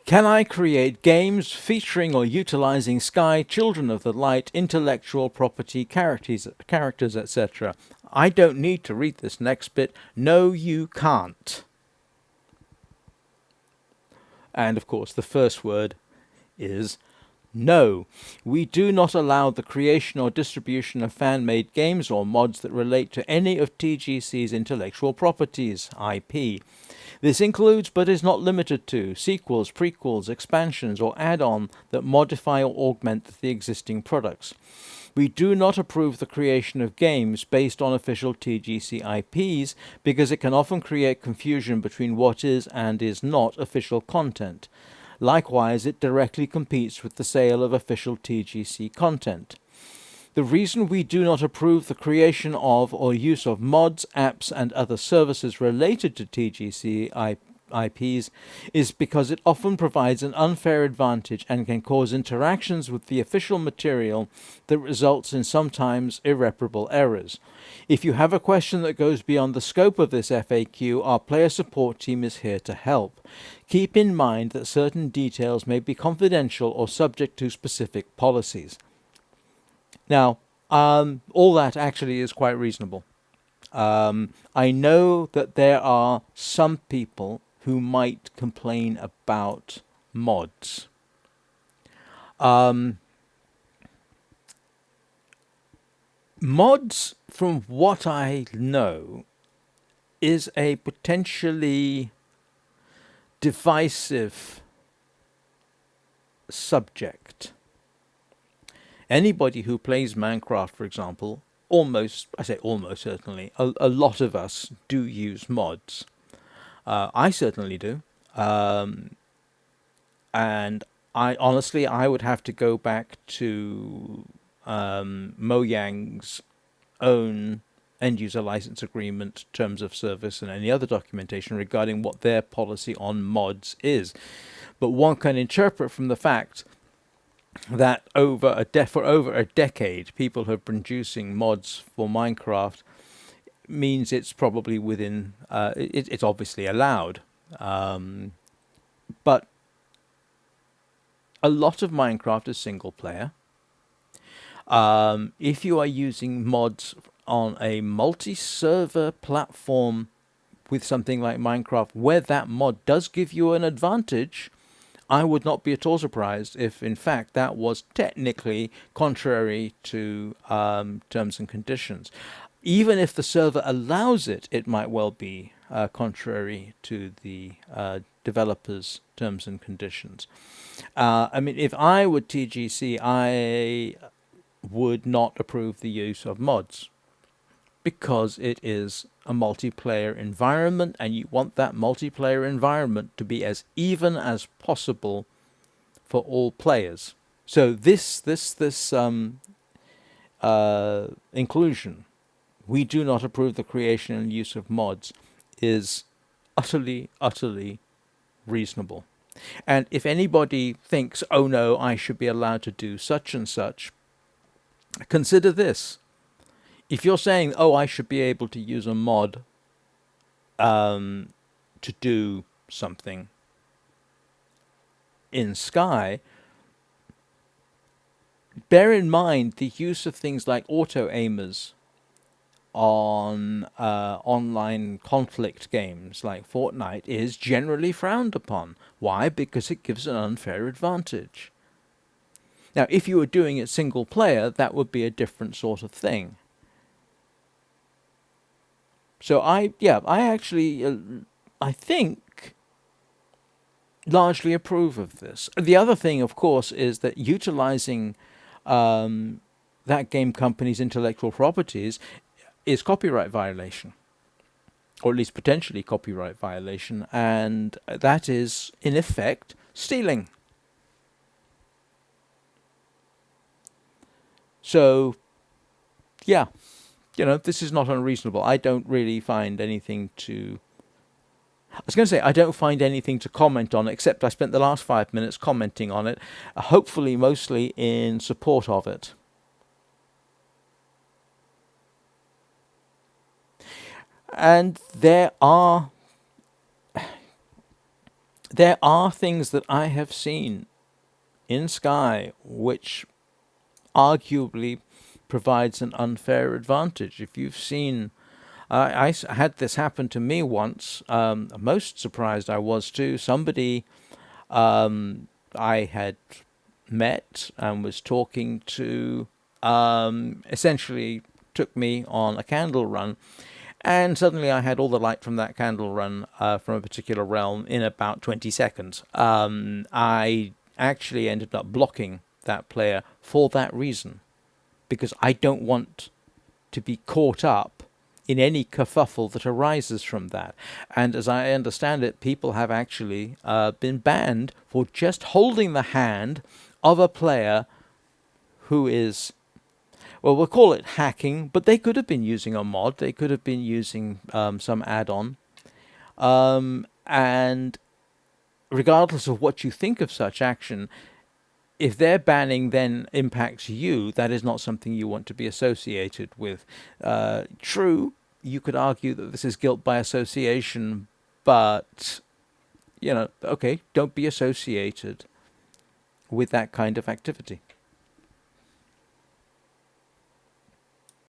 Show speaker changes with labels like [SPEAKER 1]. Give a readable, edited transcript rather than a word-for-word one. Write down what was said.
[SPEAKER 1] Can I create games featuring or utilizing Sky, Children of the Light, intellectual property, characters, etc.? I don't need to read this next bit. No, you can't. And of course, the first word is no. We do not allow the creation or distribution of fan-made games or mods that relate to any of TGC's intellectual properties, IP. This includes, but is not limited to, sequels, prequels, expansions, or add-on that modify or augment the existing products. We do not approve the creation of games based on official TGC IPs because it can often create confusion between what is and is not official content. Likewise, it directly competes with the sale of official TGC content. The reason we do not approve the creation of or use of mods, apps, and other services related to TGC IPs is because it often provides an unfair advantage and can cause interactions with the official material that results in sometimes irreparable errors. If you have a question that goes beyond the scope of this FAQ, our player support team is here to help. Keep in mind that certain details may be confidential or subject to specific policies. Now, all that actually is quite reasonable. I know that there are some people who might complain about mods. Mods, from what I know, is a potentially divisive subject. Anybody who plays Minecraft, for example, I say almost certainly, a lot of us do use mods. I certainly do. And I would have to go back to Mojang's own end-user license agreement, terms of service, and any other documentation regarding what their policy on mods is. But one can interpret from the fact that for over a decade, people have been producing mods for Minecraft means it's probably within. It's obviously allowed, but a lot of Minecraft is single player. If you are using mods on a multi-server platform with something like Minecraft, where that mod does give you an advantage, I would not be at all surprised if, in fact, that was technically contrary to terms and conditions. Even if the server allows it, it might well be contrary to the developer's terms and conditions. I mean, if I were TGC, I would not approve the use of mods because it is a multiplayer environment, and you want that multiplayer environment to be as even as possible for all players. So this inclusion, we do not approve the creation and use of mods, is utterly reasonable. And if anybody thinks, oh no, I should be allowed to do such and such, consider this. If you're saying, oh, I should be able to use a mod to do something in Sky, bear in mind the use of things like auto-aimers on online conflict games like Fortnite is generally frowned upon. Why? Because it gives an unfair advantage. Now, if you were doing it single player, that would be a different sort of thing. So I think largely approve of this. The other thing, of course, is that utilizing that game company's intellectual properties is copyright violation, or at least potentially copyright violation, and that is, in effect, stealing. So, yeah. This is not unreasonable. I don't really find anything to... I was going to say, I don't find anything to comment on, except I spent the last 5 minutes commenting on it, hopefully mostly in support of it. And there are there are things that I have seen in Sky which arguably provides an unfair advantage. If you've seen, had this happen to me once. Most surprised I was too. Somebody I had met and was talking to essentially took me on a candle run. And suddenly I had all the light from that candle run from a particular realm in about 20 seconds. I actually ended up blocking that player for that reason, because I don't want to be caught up in any kerfuffle that arises from that. And as I understand it, people have actually been banned for just holding the hand of a player who is, well, we'll call it hacking, but they could have been using a mod, they could have been using some add on. And regardless of what you think of such action, if their banning then impacts you, that is not something you want to be associated with. True, you could argue that this is guilt by association, but, okay, don't be associated with that kind of activity.